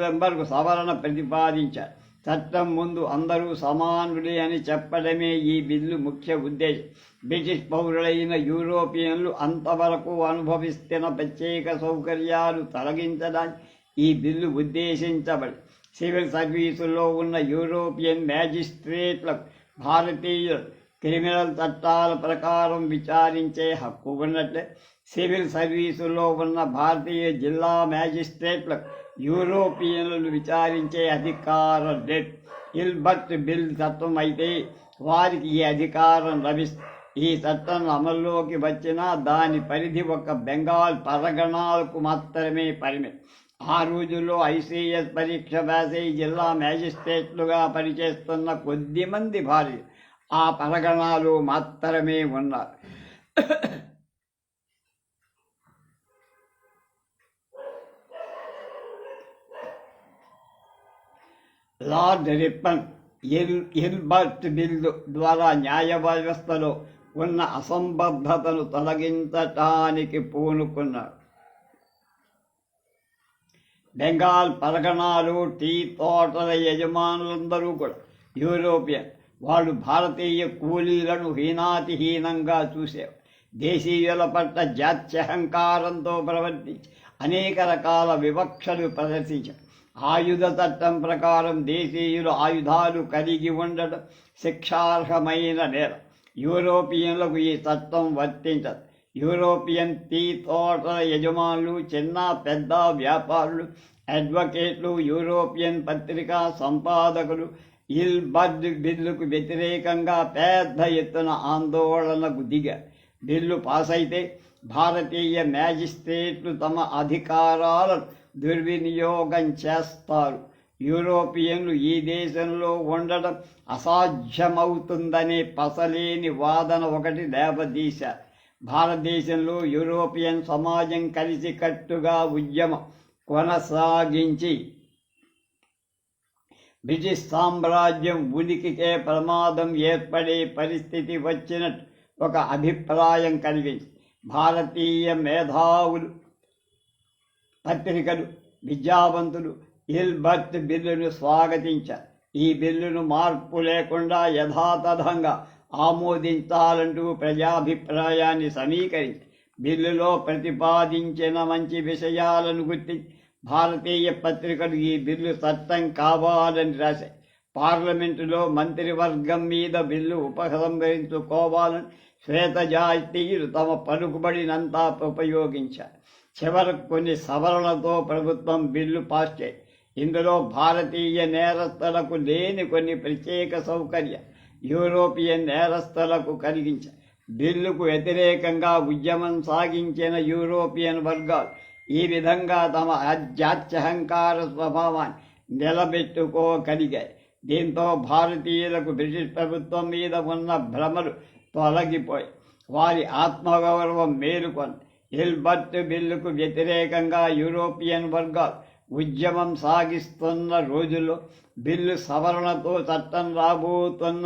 Speaker 1: మెంబర్కు సవరణ ప్రతిపాదించారు. చట్టం ముందు అందరూ సమానులే అని చెప్పడమే ఈ బిల్లు ముఖ్య ఉద్దేశం. బ్రిటిష్ పౌరులైన యూరోపియన్లు అంతవరకు అనుభవిస్తున్న ప్రత్యేక సౌకర్యాలు తొలగించడానికి ఈ బిల్లు ఉద్దేశించబడి సివిల్ సర్వీసుల్లో ఉన్న యూరోపియన్ మ్యాజిస్ట్రేట్లకు భారతీయ క్రిమినల్ చట్టాల ప్రకారం విచారించే హక్కు ఉన్నట్లే సివిల్ సర్వీసుల్లో ఉన్న భారతీయ జిల్లా మ్యాజిస్ట్రేట్లకు యూరోపియన్లను విచారించే అధికారం లేదు. ఇల్బర్ట్ బిల్ చట్టం అయితే వారికి ఈ అధికారం లభిస్తుంది. ఈ చట్టం అమల్లోకి వచ్చినా దాని పరిధి ఒక బెంగాల్ పరగణాలకు మాత్రమే పరిమితం. ఆ రోజుల్లో ఐసీఎస్ పరీక్ష రాసే జిల్లా మ్యాజిస్ట్రేట్లుగా పనిచేస్తున్న కొద్దిమంది భార్యలు ఆ పరగణాలు మాత్రమే ఉన్నారు. లార్డ్ రిప్పన్ ఇల్బర్ట్ బిల్లు ద్వారా న్యాయ వ్యవస్థలో ఉన్న అసంబద్ధతను తొలగించటానికి పూనుకున్నాడు. బెంగాల్ పరగణాలు, టీ తోటల యజమానులందరూ కూడా యూరోపియన్. వాళ్ళు భారతీయ కూలీలను హీనాతిహీనంగా చూసేవారు. దేశీయుల పట్ల జాత్యహంకారంతో ప్రవర్తించి అనేక రకాల వివక్షలు ప్రదర్శించారు. ఆయుధ చట్టం ప్రకారం దేశీయులు ఆయుధాలు కలిగి ఉండడం శిక్షార్హమైన నేరం. యూరోపియన్లకు ఈ చట్టం వర్తించదు. యూరోపియన్ టీ తోటల యజమానులు, చిన్న పెద్ద వ్యాపారులు, అడ్వకేట్లు, యూరోపియన్ పత్రికా సంపాదకులు ఇల్బర్ట్ బిల్లుకు వ్యతిరేకంగా పెద్ద ఎత్తున ఆందోళనకు దిగారు. బిల్లు పాస్ అయితే భారతీయ మ్యాజిస్ట్రేట్లు తమ అధికారాలను దుర్వినియోగం చేస్తారు. యూరోపియన్లు ఈ దేశంలో ఉండడం అసాధ్యమవుతుందనే పసలేని వాదన ఒకటి లేవదీశారు. భారతదేశంలో యూరోపియన్ సమాజం కలిసికట్టుగా ఉద్యమం కొనసాగించి బ్రిటిష్ సామ్రాజ్యం ఉనికికే ప్రమాదం ఏర్పడే పరిస్థితి వచ్చినట్టు ఒక అభిప్రాయం కలిగింది. భారతీయ మేధావులు, పత్రికలు, విద్యావంతులు హిల్బర్ట్ బిల్లును స్వాగతించారు. ఈ బిల్లును మార్పు లేకుండా యథాతథంగా ఆమోదించాలంటూ ప్రజాభిప్రాయాన్ని సమీకరించి బిల్లులో ప్రతిపాదించిన మంచి విషయాలను గుర్తించి భారతీయ పత్రికలు ఈ బిల్లు చట్టం కావాలని రాశాయి. పార్లమెంటులో మంత్రివర్గం మీద బిల్లు ఉపసంహరించుకోవాలని శ్వేతజాతీయులు తమ పలుకుబడినంతా ఉపయోగించారు. చివరకు కొన్ని సవరణలతో ప్రభుత్వం బిల్లు పాస్ చేసింది. ఇందులో భారతీయ నేరస్తులకు లేని కొన్ని ప్రత్యేక సౌకర్యం యూరోపియన్ నేరస్తులకు కలిగించారు. బిల్లుకు వ్యతిరేకంగా ఉద్యమం సాగించిన యూరోపియన్ వర్గాలు ఈ విధంగా తమ అజాత్యహంకార స్వభావాన్ని నిలబెట్టుకోగలిగాయి. దీంతో భారతీయులకు బ్రిటిష్ ప్రభుత్వం మీద ఉన్న భ్రమలు తొలగిపోయి వారి ఆత్మగౌరవం మేలుకొంది. హిల్బర్ట్ బిల్లుకు వ్యతిరేకంగా యూరోపియన్ వర్గాలు ఉద్యమం సాగిస్తున్న రోజుల్లో బిల్లు సవరణతో చట్టం రాబోతున్న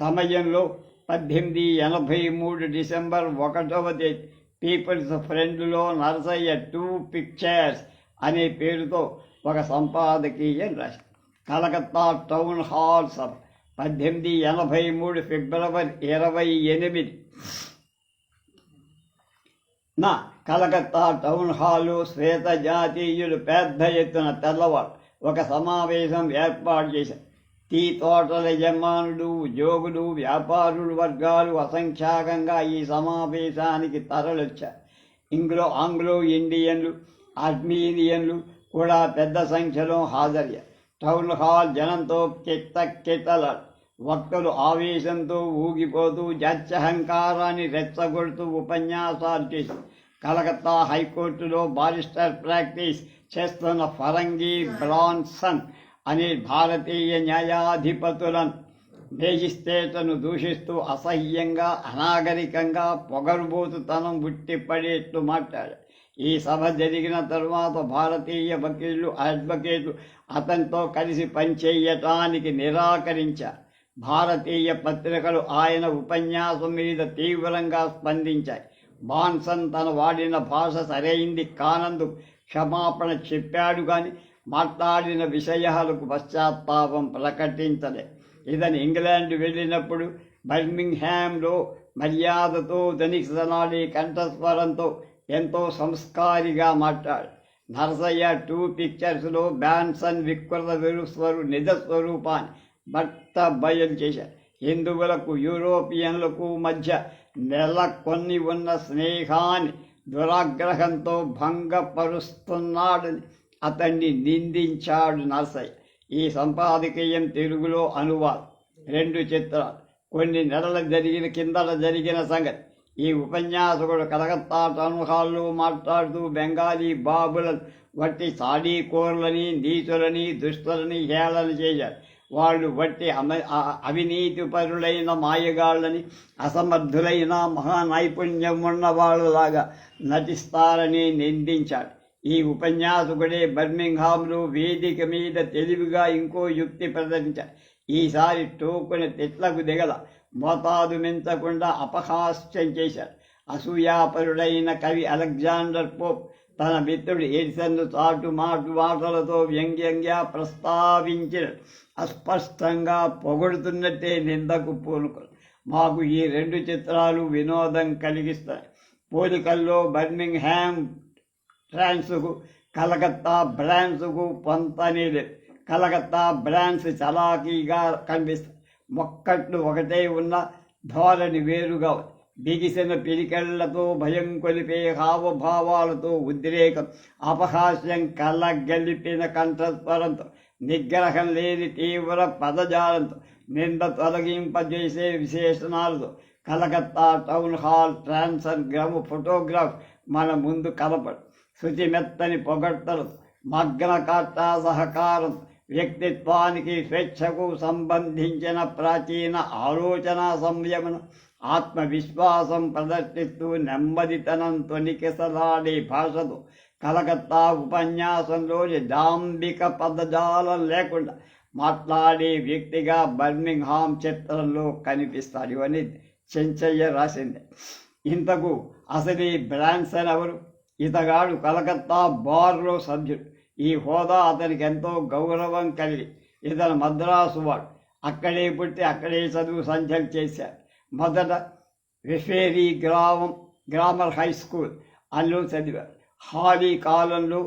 Speaker 1: సమయంలో 1883 డిసెంబర్ 1వ తేదీ పీపుల్స్ ఫ్రెండ్లో నరసయ్య 2 పిక్చర్స్ అనే పేరుతో ఒక సంపాదకీయం రాశారు. కలకత్తా టౌన్ హాల్ సభ 1883 ఫిబ్రవరి 28 కలకత్తా టౌన్ హాలు శ్వేత జాతీయులు పెద్ద ఎత్తున తెల్లవారు ఒక సమావేశం ఏర్పాటు చేశారు. టీ తోటల యజమానులు, ఉద్యోగులు, వ్యాపారులు వర్గాలు అసంఖ్యాకంగా ఈ సమావేశానికి తరలొచ్చారు. ఆంగ్లో ఇండియన్లు, ఆర్మీనియన్లు కూడా పెద్ద సంఖ్యలో హాజరయ్యారు. టౌన్ హాల్ జనంతో కిట్టకిట్టలాడు. వక్తలు ఆవేశంతో ఊగిపోతూ జాత్యహంకారాన్ని రెచ్చగొడుతూ ఉపన్యాసాలు చేశారు. కలకత్తా హైకోర్టులో బారిస్టర్ ప్రాక్టీస్ చేస్తున్న ఫరంగి బ్రాన్సన్ అనే భారతీయ న్యాయాధిపతులను మేజిస్ట్రేట్లను దూషిస్తూ అసహ్యంగా, అనాగరికంగా, పొగరుబోతుతనం ఉట్టిపడేట్టు మాట్లాడారు. ఈ సభ జరిగిన తరువాత భారతీయ వకీళ్లు, అడ్వకేట్లు అతనితో కలిసి పనిచేయటానికి నిరాకరించారు. భారతీయ పత్రికలు ఆయన ఉపన్యాసం మీద తీవ్రంగా స్పందించాయి. బాన్సన్ తన వాడిన భాష సరైంది కానందుకు క్షమాపణ చెప్పాడు కానీ మాట్లాడిన విషయాలకు పశ్చాత్తాపం ప్రకటించలే. ఇతను ఇంగ్లాండ్ వెళ్ళినప్పుడు బర్మింగ్హామ్లో మర్యాదతో ధనిసనాడి కంఠస్వరంతో ఎంతో సంస్కారిగా మాట్లాడు. నరసయ్య 2 పిక్చర్స్లో బాన్సన్ వికృత విరుస్వరు నిజస్వరూపాన్ని భర్త బయలు చేశారు. హిందువులకు యూరోపియన్లకు మధ్య నెలకొని ఉన్న స్నేహాన్ని దురాగ్రహంతో భంగపరుస్తున్నాడని అతన్ని నిందించాడు నరసయ్య. ఈ సంపాదకీయం తెలుగులో అనువాదం. 2 చిత్రాలు. కొన్ని నెలల కిందట జరిగిన సంగతి. ఈ ఉపన్యాసకుడు కలకత్తా టౌన్ హాల్లో మాట్లాడుతూ బెంగాలీ బాబులను వట్టి సాడీకోర్లని, నీచులని, దుష్టులని హేళన చేశారు. వాళ్ళు వట్టి అవినీతిపరులైన మాయగాళ్ళని, అసమర్థులైన మహానైపుణ్యం ఉన్న వాళ్ళలాగా నటిస్తారని నిందించాడు. ఈ ఉపన్యాసకుడే బర్మింగ్హామ్లో వేదిక మీద తెలివిగా ఇంకో యుక్తి ప్రదర్శించాడు. ఈసారి టోకున తిట్లకు దిగల, మోతాదు మించకుండా అపహాస్యం చేశాడు. అసూయాపరుడైన కవి అలెగ్జాండర్ పోప్ తన మిత్రుడు ఎడిసన్ను మాటలతో వ్యంగ్యంగా ప్రస్తావించిన అస్పష్టంగా పొగడుతున్నట్టే నిందకు పూనుకొని మాకు ఈ 2 చిత్రాలు వినోదం కలిగిస్తాయి. పోలికల్లో బర్మింగ్హామ్ ఫ్రాన్స్కు, కలకత్తా బ్రాండ్స్కు పొంతనే లేదు. కలకత్తా బ్రాండ్స్ చలాకీగా కనిపిస్తాయి. మొక్కట్లు ఒకటే ఉన్న ధోరణి వేరుగా బిగిసిన పిలికళ్లతో, భయం కొలిపే హావభావాలతో, ఉద్రేకం, అపహాస్యం కళ్ళగలిపిన కంఠస్వరంతో, నిగ్రహం లేని తీవ్ర పదజాలంతో, నింద తొలగింపజేసే విశేషణాలతో కలకత్తా టౌన్ హాల్ ట్రాన్స్గ్రామ్ ఫోటోగ్రాఫ్ మన ముందు కనపడు. శుచిమెత్తని పొగడ్తలతో, మగ్న కట్టా సహకారం, వ్యక్తిత్వానికి, స్వేచ్ఛకు సంబంధించిన ప్రాచీన ఆలోచన సంయమనం, ఆత్మవిశ్వాసం ప్రదర్శిస్తూ నెమ్మదితనం తొణికిసలాడే భాషతో కలకత్తా ఉపన్యాసంలోని డాంబిక పదజాలం లేకుండా మాట్లాడే వ్యక్తిగా బర్మింగ్హామ్ చిత్రంలో కనిపిస్తాడు. ఇవన్నీ చెంచయ్య రాసింది. ఇంతకు అసలు ఈ బ్రాన్సన్ ఎవరు? ఇతగాడు కలకత్తా బార్లో సభ్యుడు. ఈ హోదా అతనికి ఎంతో గౌరవం కలిగి. ఇతను మద్రాసు వాడు. అక్కడే పుట్టి అక్కడే చదువు సంధ్యలు చేశారు. మొదట వెఫేరీ గ్రామర్ హై స్కూల్ అల్లో చదివారు. హాలీ కాలంలో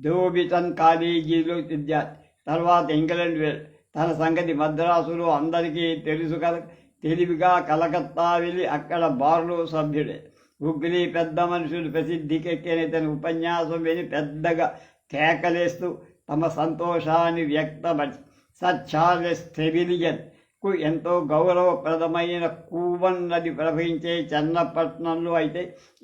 Speaker 1: డోబిటన్ కాలేజీలో విద్యార్థి. తర్వాత ఇంగ్లాండ్ వెళ్ళి తన సంగతి మద్రాసులో అందరికీ తెలుసు కదా. తెలివిగా కలకత్తా వెళ్ళి అక్కడ బార్లో సభ్యుడే. ఉగ్రి పెద్ద మనుషులు ప్రసిద్ధికెక్కిన తన ఉపన్యాసం విని పెద్దగా కేకలేస్తూ తమ సంతోషాన్ని వ్యక్తపరిచి సర్ చార్లెస్ ట్రెవిలియన్కు ఎంతో గౌరవప్రదమైన కూవన్ నది ప్రవహించే చెన్నపట్నంలో అయితే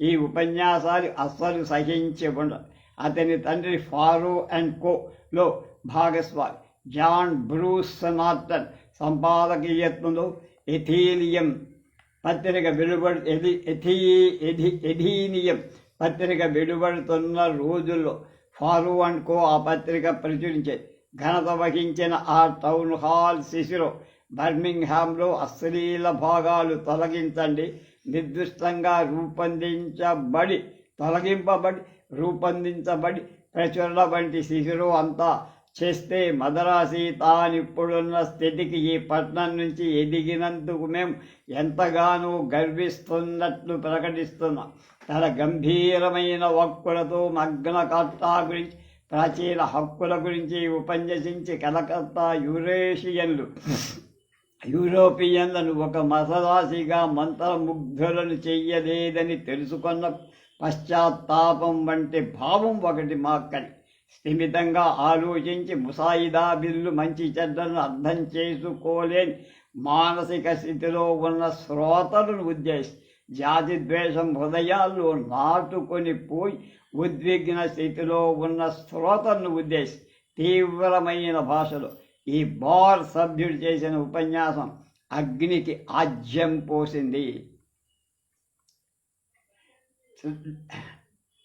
Speaker 1: ఈ ఉపన్యాసాలు అస్సలు సహించి ఉండదు. అతని తండ్రి ఫారో అండ్ కోలో భాగస్వామి జాన్ బ్రూస్ నార్టన్ సంపాదకీయత్వంలో ఎథీనియం పత్రిక వెలువడుతున్న రోజుల్లో ఫారో అండ్ కో ఆ పత్రిక ప్రచురించేది. ఘనత వహించిన ఆ టౌన్ హాల్ శిశులో బర్మింగ్హామ్లో అశ్లీల భాగాలు తొలగించండి, నిర్దిష్టంగా రూపొందించబడి ప్రచురణ వంటి శిశురు అంతా చేస్తే మదరాసి తానిప్పుడున్న స్థితికి ఈ పట్టణం నుంచి ఎదిగినందుకు మేము ఎంతగానో గర్విస్తున్నట్లు ప్రకటిస్తున్నాం. తన గంభీరమైన వక్కులతో మగ్న కర్తా గురించి, ప్రాచీన హక్కుల గురించి ఉపన్యసించి కలకత్తా యూరోపియన్లను ఒక మసరాశిగా మంత్రముగ్ధులను చెయ్యలేదని తెలుసుకున్న పశ్చాత్తాపం వంటి భావం ఒకటి మాక్కడి. స్థిమితంగా ఆలోచించి ముసాయిదా బిల్లు మంచి చెడ్డలను అర్థం చేసుకోలేని మానసిక స్థితిలో ఉన్న శ్రోతలను ఉద్దేశించి జాతి ద్వేషం హృదయాల్లో నాటుకొని పోయి ఉద్విగ్న స్థితిలో ఉన్న శ్రోతలను ఉద్దేశించి తీవ్రమైన భాషలో ఈ బార్ సభ్యుడు చేసిన ఉపన్యాసం అగ్నికి ఆజ్యం పోసింది.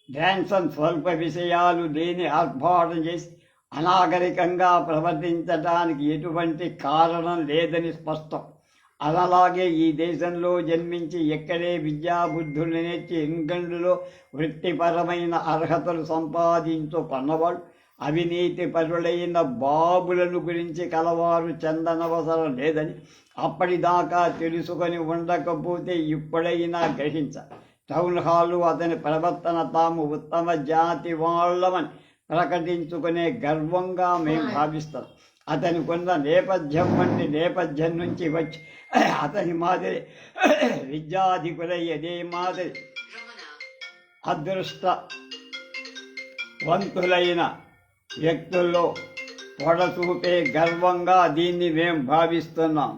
Speaker 1: డాన్సన్ స్వల్ప విషయాలు లేని ఆర్భాటం చేసి అనాగరికంగా ప్రవర్తించడానికి ఎటువంటి కారణం లేదని స్పష్టం. అలాగే ఈ దేశంలో జన్మించి ఎక్కడే విద్యాబుద్ధులు నేర్చి ఇంగ్లండులో వృత్తిపరమైన అర్హతలు సంపాదించుకున్నవాడు అవినీతి పరులైన బాబులను గురించి కలవారు చెందనవసరం లేదని అప్పటిదాకా తెలుసుకొని ఉండకపోతే ఇప్పుడైనా గ్రహించాలి. టౌన్ హాలు అతని ప్రవర్తన తాము ఉత్తమ జాతి వాళ్ళమని ప్రకటించుకునే గర్వంగా మేము భావిస్తాం. అతనికున్న నేపథ్యం వంటి నేపథ్యం నుంచి వచ్చి అతని మాదిరి విద్యాధికులయ్యేదే మాదిరి అదృష్టవంతులైన వ్యక్తుల్లో పొడచూపే గర్వంగా దీన్ని మేము భావిస్తున్నాం.